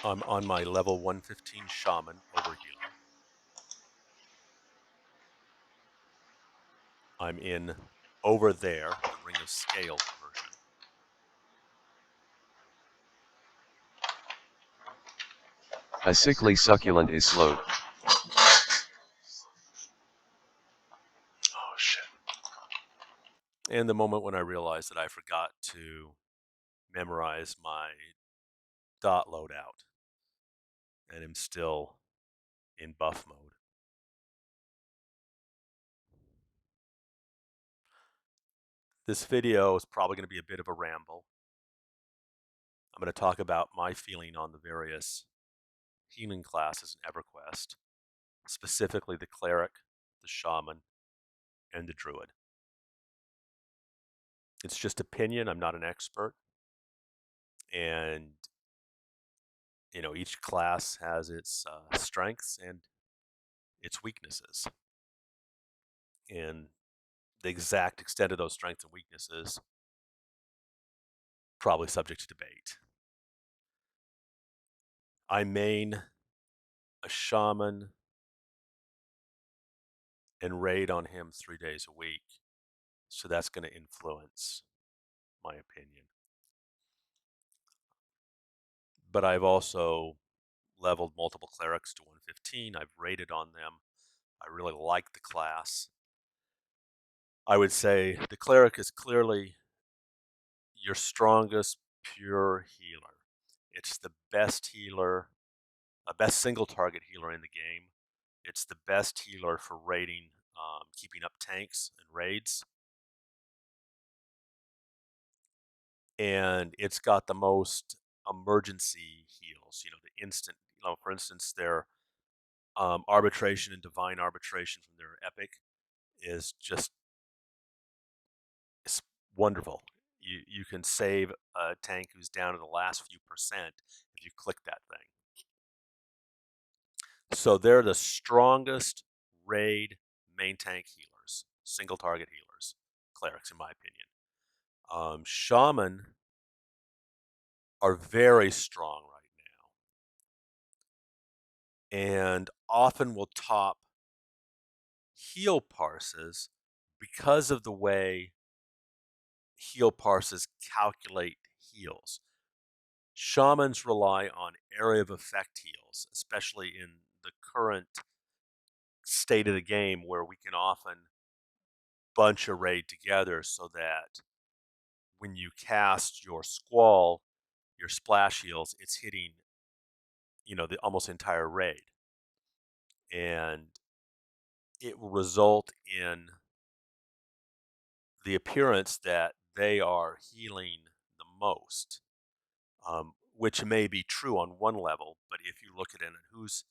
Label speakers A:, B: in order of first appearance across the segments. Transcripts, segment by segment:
A: I'm on my level 115 Shaman over healer. I'm in over there, the Ring of Scale version.
B: A sickly succulent is slowed.
A: Oh shit. And the moment when I realized that I forgot to memorize my dot loadout and am still in buff mode. This video is probably going to be a bit of a ramble. I'm going to talk about my feeling on the various healing classes in EverQuest, specifically the Cleric, the Shaman, and the Druid. It's just opinion. I'm not an expert. And, each class has its strengths and its weaknesses. And the exact extent of those strengths and weaknesses probably subject to debate. I main a Shaman and raid on him 3 days a week. So that's going to influence my opinion. But I've also leveled multiple clerics to 115. I've raided on them. I really like the class. I would say the cleric is clearly your strongest pure healer. It's the best healer, best single target healer in the game. It's the best healer for raiding, keeping up tanks and raids. And it's got the most emergency heals, the instant, for instance, their arbitration and divine arbitration from their epic is just, it's wonderful. You can save a tank who's down to the last few percent if you click that thing. So they're the strongest raid main tank healers, single target healers, clerics, in my opinion. Shaman are very strong right now and often will top heal parses because of the way heal parses calculate heals. Shamans rely on area of effect heals, especially in the current state of the game where we can often bunch a raid together so that when you cast your squall, your splash heals, it's hitting, the almost entire raid. And it will result in the appearance that they are healing the most, which may be true on one level, but if you look at it and who's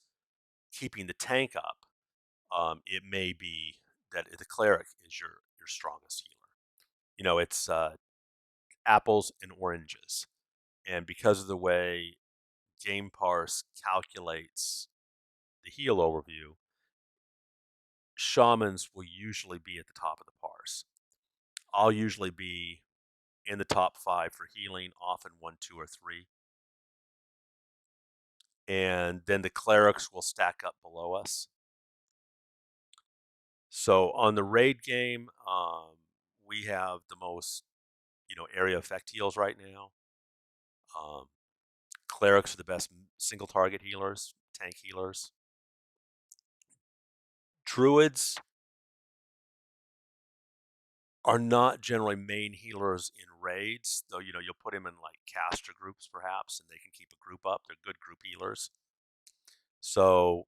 A: keeping the tank up, it may be that the cleric is your strongest healer. It's apples and oranges, and because of the way Game Parse calculates the heal overview, shamans will usually be at the top of the parse. I'll usually be in the top 5 for healing, often 1, 2, or 3. And then the clerics will stack up below us. So on the raid game, we have the most, area effect heals right now. Clerics are the best single target healers, tank healers. Druids are not generally main healers in raids, though, you'll put them in like caster groups perhaps, and they can keep a group up. They're good group healers. So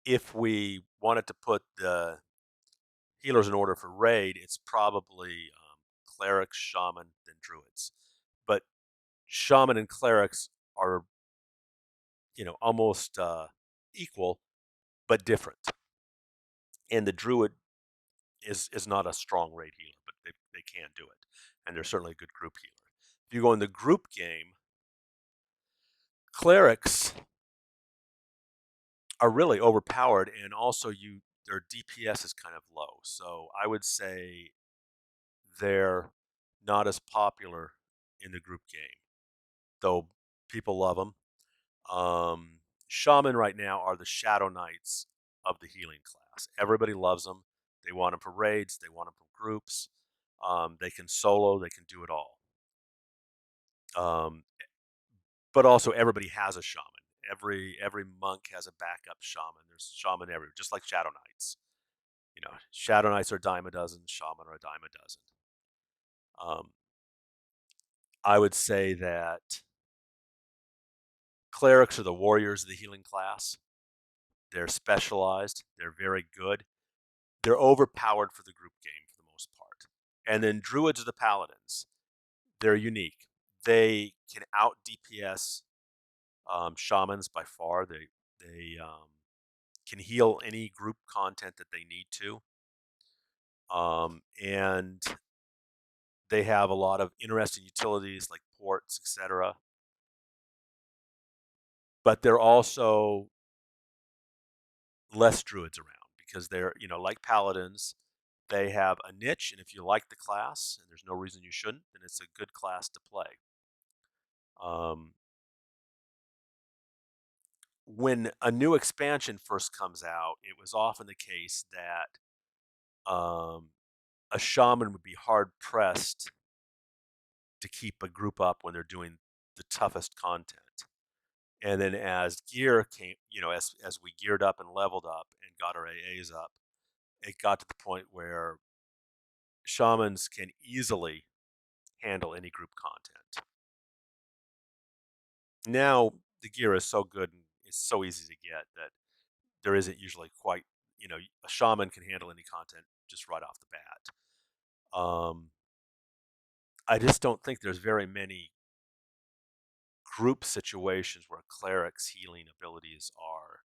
A: if we wanted to put the healers in order for raid, it's probably clerics, shaman, then druids. But shaman and clerics are, almost equal, but different. And the druid is not a strong raid healer, but they can do it. And they're certainly a good group healer. If you go in the group game, clerics are really overpowered, and also their DPS is kind of low. So I would say they're not as popular in the group game, though People love them. Shaman right now are the Shadow Knights of the healing class. Everybody loves them. They want them for raids. They want them for groups. They can solo. They can do it all. Um, but also everybody has a shaman. Every monk has a backup shaman. There's shaman everywhere, just like Shadow Knights. Shadow Knights are a dime a dozen. Shaman are a dime a dozen. Um, I would say that clerics are the warriors of the healing class. They're specialized. They're very good. They're overpowered for the group game for the most part. And then druids are the paladins. They're unique. They can out DPS shamans by far. They can heal any group content that they need to, and they have a lot of interesting utilities like ports, etc. But they're also less druids around because they're like paladins. They have a niche, and if you like the class, and there's no reason you shouldn't, then it's a good class to play. Um, when a new expansion first comes out, it was often the case that a shaman would be hard pressed to keep a group up when they're doing the toughest content. And then as gear came, as we geared up and leveled up and got our AAs up, it got to the point where shamans can easily handle any group content. Now the gear is so good and it's so easy to get that there isn't usually quite, a shaman can handle any content just right off the bat. I just don't think there's very many group situations where clerics' healing abilities are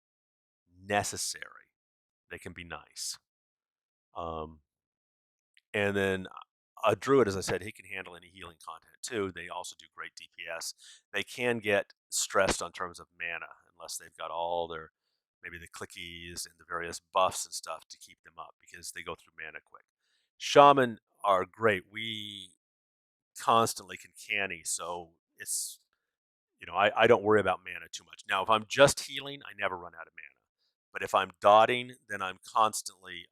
A: necessary. They can be nice. Um, and then a druid, as I said, he can handle any healing content too. They also do great DPS. They can get stressed on terms of mana unless they've got all their maybe the clickies and the various buffs and stuff to keep them up because they go through mana quick. Shaman are great. We constantly can canny, so it's I don't worry about mana too much. Now, if I'm just healing, I never run out of mana. But if I'm dotting, then I'm constantly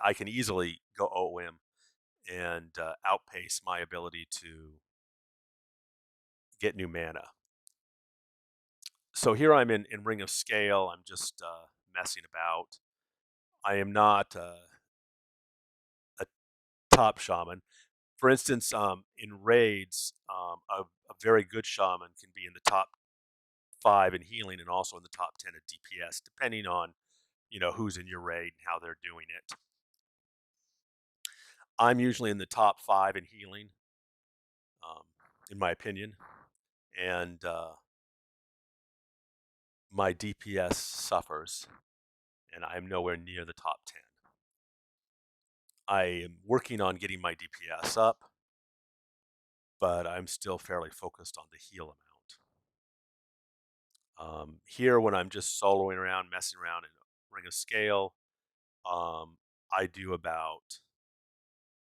A: I can easily go OM and outpace my ability to get new mana. So here I'm in Ring of Scale. I'm just messing about. I am not a top shaman. For instance, in raids, a very good shaman can be in the top 5 in healing and also in the top 10 at DPS, depending on who's in your raid and how they're doing it. I'm usually in the top 5 in healing, um, in my opinion, and my DPS suffers, and I'm nowhere near the top 10. I am working on getting my DPS up, but I'm still fairly focused on the heal amount. Here, when I'm just soloing around, messing around in Ring of Scale, I do about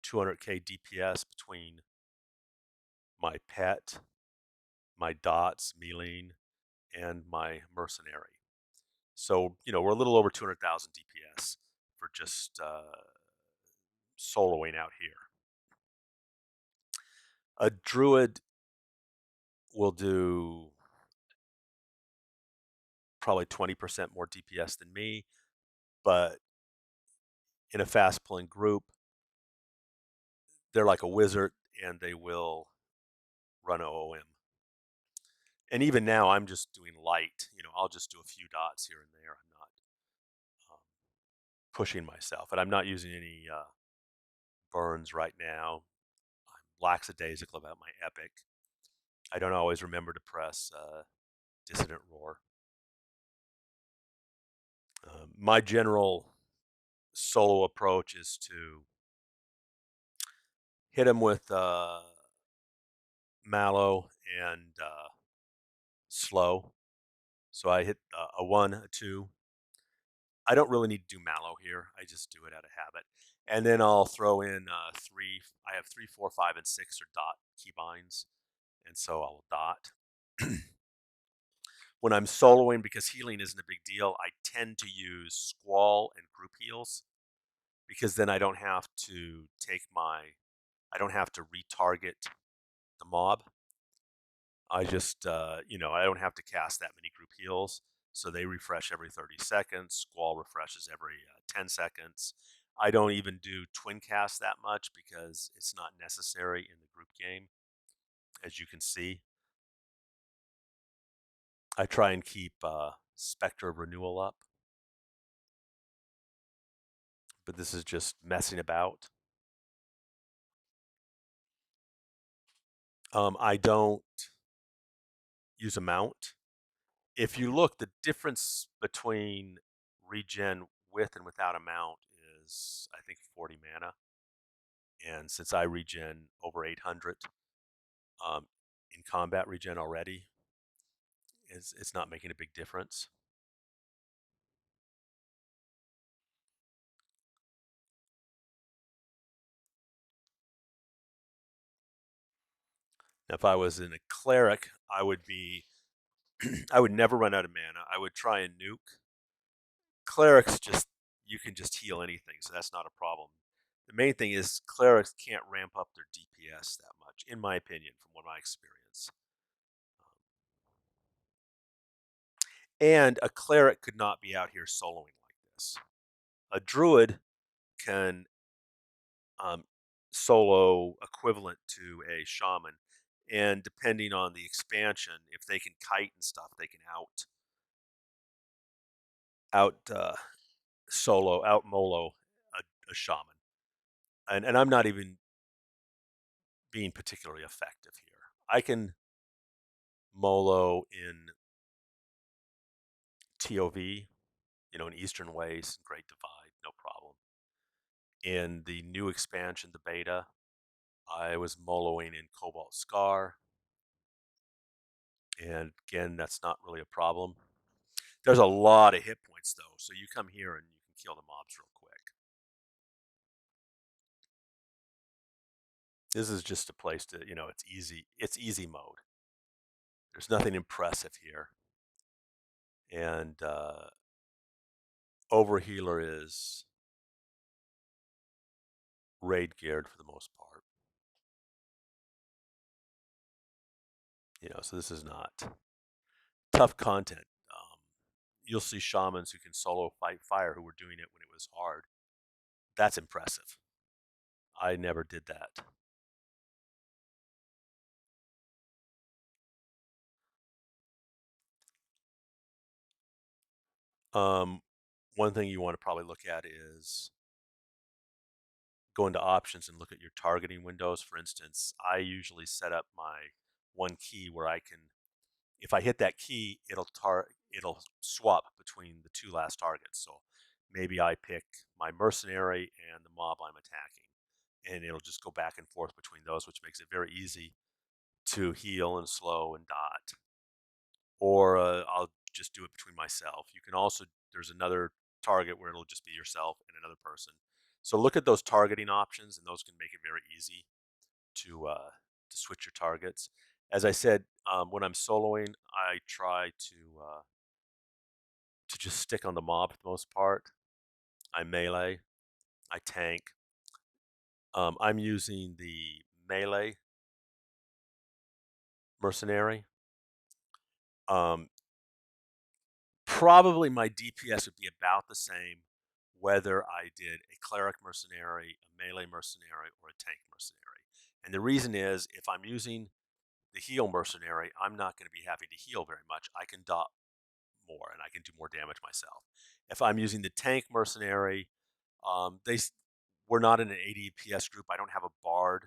A: 200k DPS between my pet, my dots, Mealing, and my Mercenary. So, we're a little over 200,000 DPS for just soloing out here. A druid will do probably 20% more DPS than me, but in a fast pulling group, they're like a wizard and they will run OOM. And even now, I'm just doing light. I'll just do a few dots here and there. I'm not um, pushing myself, and I'm not using any burns right now. I'm lackadaisical about my epic. I don't always remember to press Dissident Roar. My general solo approach is to hit him with Mallow and slow. So I hit a 1, a 2. I don't really need to do Mallow here. I just do it out of habit. And then I'll throw in 3. I have 3, 4, 5, and 6 are dot keybinds. and so I'll dot. When I'm soloing, because healing isn't a big deal, I tend to use squall and group heals because then I don't have to I don't have to retarget the mob. I just, I don't have to cast that many group heals. So they refresh every 30 seconds. Squall refreshes every 10 seconds. I don't even do twin cast that much because it's not necessary in the group game, as you can see. I try and keep Spectre of Renewal up, but this is just messing about. I don't use a mount. If you look, the difference between regen with and without a mount is, I think, 40 mana. And since I regen over 800 um, in combat regen already, it's not making a big difference. Now, if I was in a cleric, I would be, I would never run out of mana. I would try and nuke. Clerics just, you can just heal anything, so that's not a problem. The main thing is clerics can't ramp up their DPS that much, in my opinion, from what I experience. And a cleric could not be out here soloing like this. A druid can solo equivalent to a shaman, and depending on the expansion, if they can kite and stuff, they can out solo, out molo a shaman. And I'm not even being particularly effective here. I can molo in TOV, in Eastern Waste, Great Divide, no problem. In the new expansion, the beta, I was moloing in Cobalt Scar, and again, that's not really a problem. There's a lot of hit points though, so you come here and you can kill the mobs real quick. This is just a place to, it's easy. It's easy mode. There's nothing impressive here, and Overhealer is raid geared for the most part. So this is not tough content. You'll see shamans who can solo fight fire who were doing it when it was hard. That's impressive. I never did that. Um, One thing you want to probably look at is go into options and look at your targeting windows. For instance, I usually set up my one key where I can, if I hit that key, it'll swap between the two last targets. So maybe I pick my mercenary and the mob I'm attacking, and it'll just go back and forth between those, which makes it very easy to heal and slow and dot. Or I'll just do it between myself. You can also, there's another target where it'll just be yourself and another person. So look at those targeting options, and those can make it very easy to switch your targets. As I said, when I'm soloing, I try to just stick on the mob for the most part. I melee, I tank. I'm using the melee mercenary. Um, Probably my DPS would be about the same whether I did a cleric mercenary, a melee mercenary, or a tank mercenary. And the reason is if I'm using the heal mercenary, I'm not going to be having to heal very much. I can dot more and I can do more damage myself. If I'm using the tank mercenary, we're not in an ADPS group. I don't have a bard,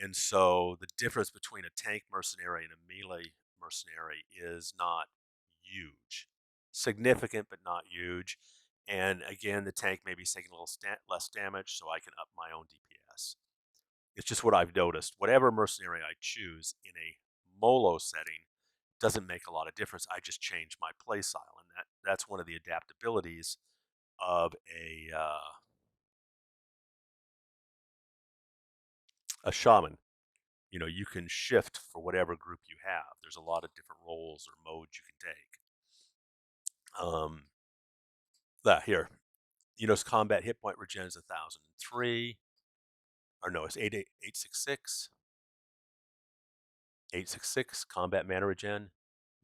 A: and so the difference between a tank mercenary and a melee mercenary is not huge. Significant, but not huge. And again, the tank may be taking a little less damage, so I can up my own DPS. It's just what I've noticed. Whatever mercenary I choose in a Molo setting doesn't make a lot of difference. I just change my playstyle, and that's one of the adaptabilities of a shaman. you can shift for whatever group you have. There's a lot of different roles or modes you can take. Here, combat hit point regen is 1,003, or no, it's 866. 866 combat mana regen.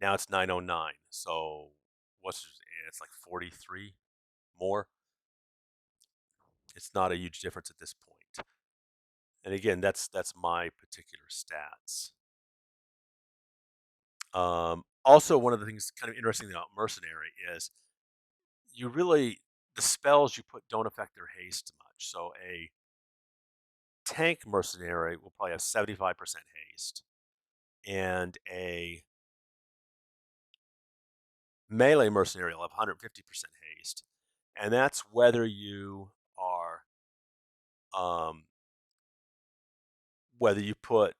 A: Now it's 909. So it's like 43 more. It's not a huge difference at this point. And again, that's my particular stats. Also, one of the things kind of interesting about Mercenary is the spells you put don't affect their haste much. So a tank Mercenary will probably have 75% haste, and a melee Mercenary will have 150% haste. And that's whether you are, whether you put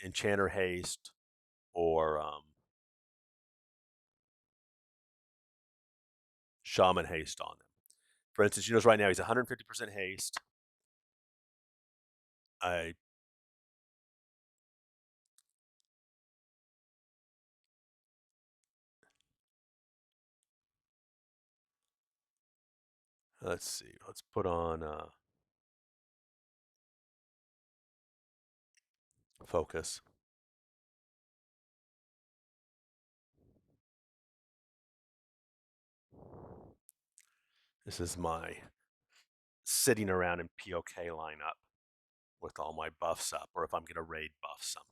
A: Enchanter haste or Shaman haste on them. For instance, you notice right now he's 150% haste. I Let's see. Let's put on focus. This is my sitting around in POK lineup with all my buffs up, or if I'm going to raid buff something.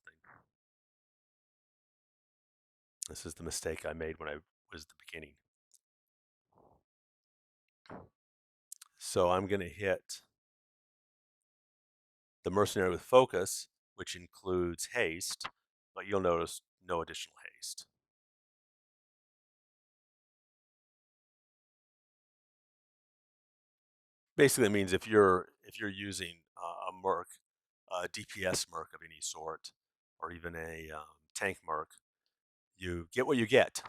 A: This is the mistake I made when I was at the beginning. So I'm going to hit the Mercenary with focus, which includes haste, but you'll notice no additional haste. Basically, it means if you're using a merc, a DPS merc of any sort, or even a tank merc, you get what you get.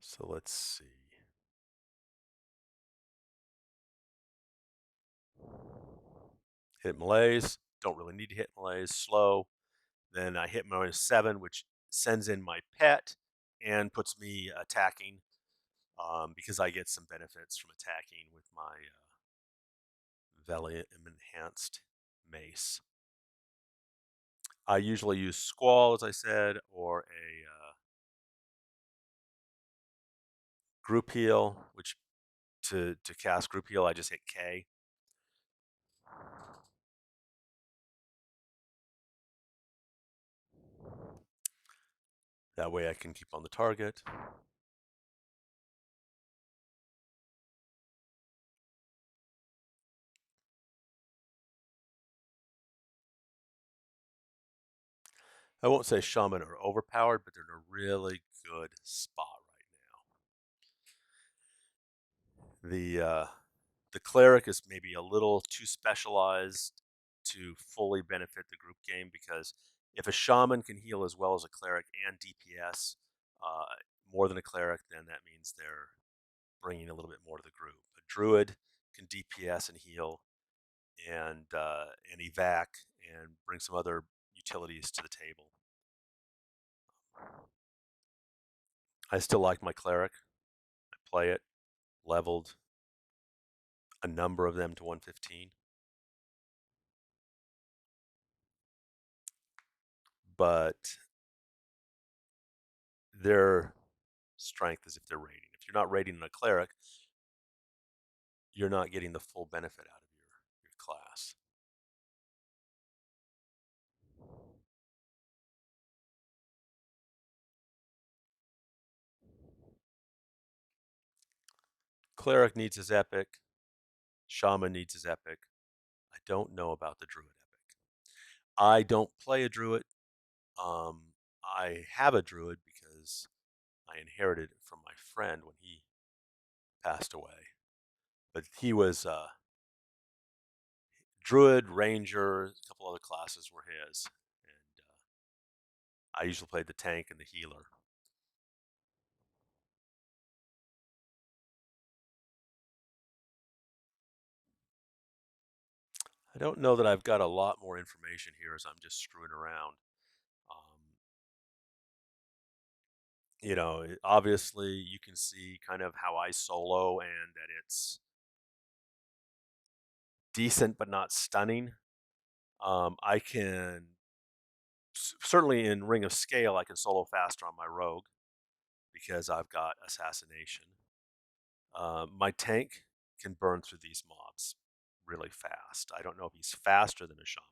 A: So let's see. Hit melees. Don't really need to hit melees. Slow. Then I hit my 7, which sends in my pet and puts me attacking, because I get some benefits from attacking with my Valiant enhanced mace. I usually use Squall, as I said, or a group heal, which to cast group heal, I just hit K. That way I can keep on the target. I won't say Shaman are overpowered, but they're in a really good spot right now. The Cleric is maybe a little too specialized to fully benefit the group game, because if a Shaman can heal as well as a Cleric and DPS more than a Cleric, then that means they're bringing a little bit more to the group. A Druid can DPS and heal and evac and bring some other utilities to the table. I still like my Cleric. I play it, leveled a number of them to 115. But their strength is if they're raiding. If you're not raiding a Cleric, you're not getting the full benefit out of your class. Cleric needs his epic. Shaman needs his epic. I don't know about the Druid epic. I don't play a Druid. I have a Druid because I inherited it from my friend when he passed away. But he was Druid, Ranger, a couple other classes were his. And I usually play the tank and the healer. I don't know that I've got a lot more information here as I'm just screwing around. Um, Obviously you can see kind of how I solo and that it's decent but not stunning. I can certainly in Ring of Scale I can solo faster on my rogue because I've got assassination. My tank can burn through these mobs really fast. I don't know if he's faster than a shaman.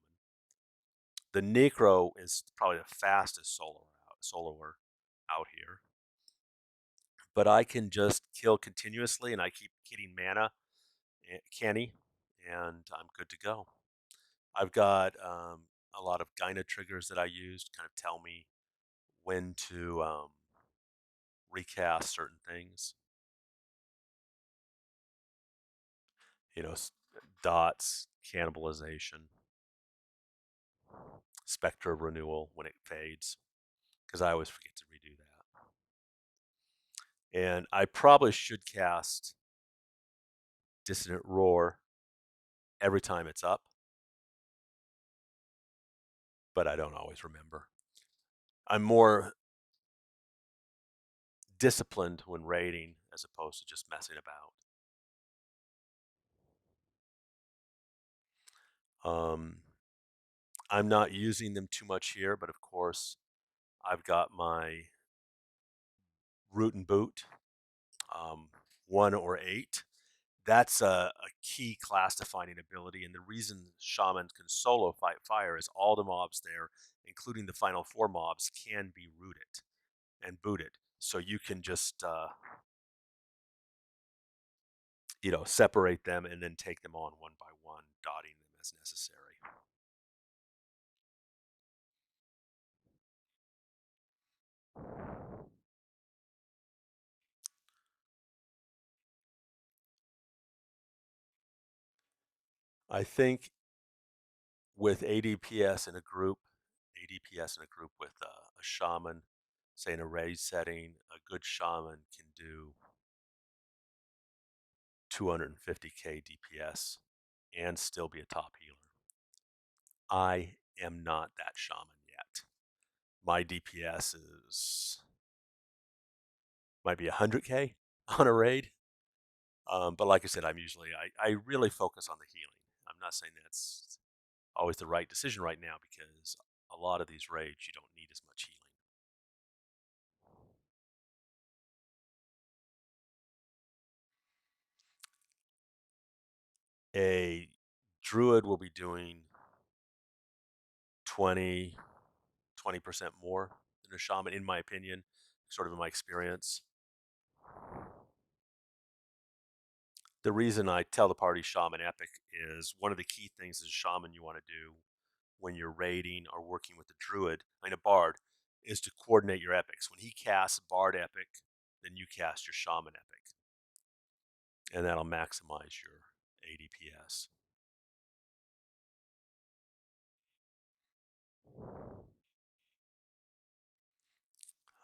A: The Necro is probably the fastest soloer out here, but I can just kill continuously, and I keep getting mana, canny, and I'm good to go. I've got a lot of Gyna triggers that I use to kind of tell me when to recast certain things. You know, dots, cannibalization, specter of renewal when it fades, because I always forget to redo that. And I probably should cast Dissonant Roar every time it's up, but I don't always remember. I'm more disciplined when raiding as opposed to just messing about. I'm not using them too much here, but of course, I've got my root and boot, um, 1 or 8. That's a key class defining ability, and the reason shamans can solo fight fire is all the mobs there, including the final 4 mobs, can be rooted and booted. So you can just separate them and then take them on one by one, dotting them as necessary. I think with ADPS in a group, ADPS in a group with a shaman, say in a raid setting, a good shaman can do 250k DPS and still be a top healer. I am not that shaman yet. My DPS is might be 100k on a raid, but like I said, I really focus on the healing. I'm not saying that's always the right decision right now because a lot of these raids you don't need as much healing. A druid will be doing 20, 20% more than a shaman, in my opinion, sort of in my experience. The reason I tell the party shaman epic is one of the key things as a shaman you want to do when you're raiding or working with a druid, a bard, is to coordinate your epics. When he casts bard epic, then you cast your shaman epic, and that'll maximize your ADPS.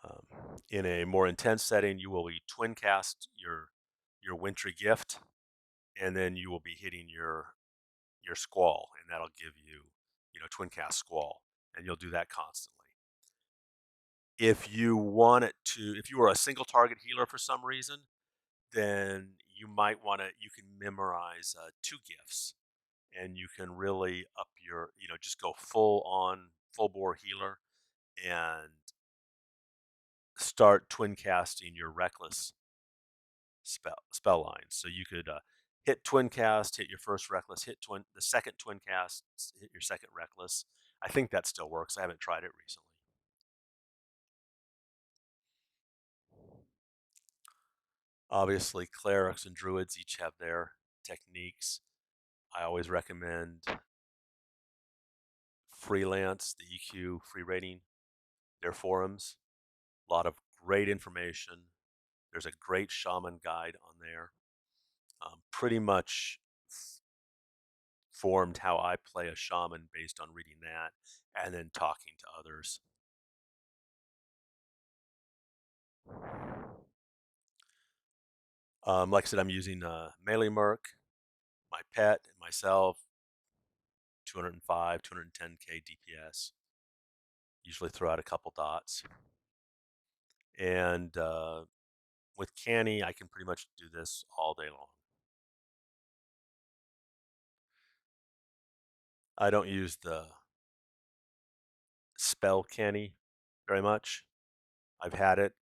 A: Um, in a more intense setting, you will be twin cast your wintry gift, and then you will be hitting your squall, and that'll give you twin cast squall, and you'll do that constantly. If you want it to, if you are a single target healer for some reason, then you can memorize 2 gifts, and you can really up your, just go full bore healer and start twin casting your reckless spell lines. So you could hit twin cast, hit your first reckless, hit the second twin cast, hit your second reckless. I think that still works. I haven't tried it recently. Obviously, clerics and druids each have their techniques. I always recommend Freelance, the EQ free rating, their forums. A lot of great information. There's a great shaman guide on there. Pretty much formed how I play a shaman based on reading that and then talking to others. Like I said, I'm using melee merc, my pet, and myself. 205, 210k DPS. Usually throw out a couple dots. And with canny, I can pretty much do this all day long. I don't use the spell canny very much. I've had it.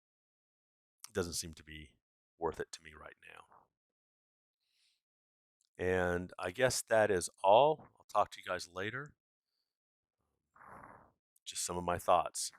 A: It doesn't seem to be worth it to me right now. And I guess that is all. I'll talk to you guys later. Just some of my thoughts.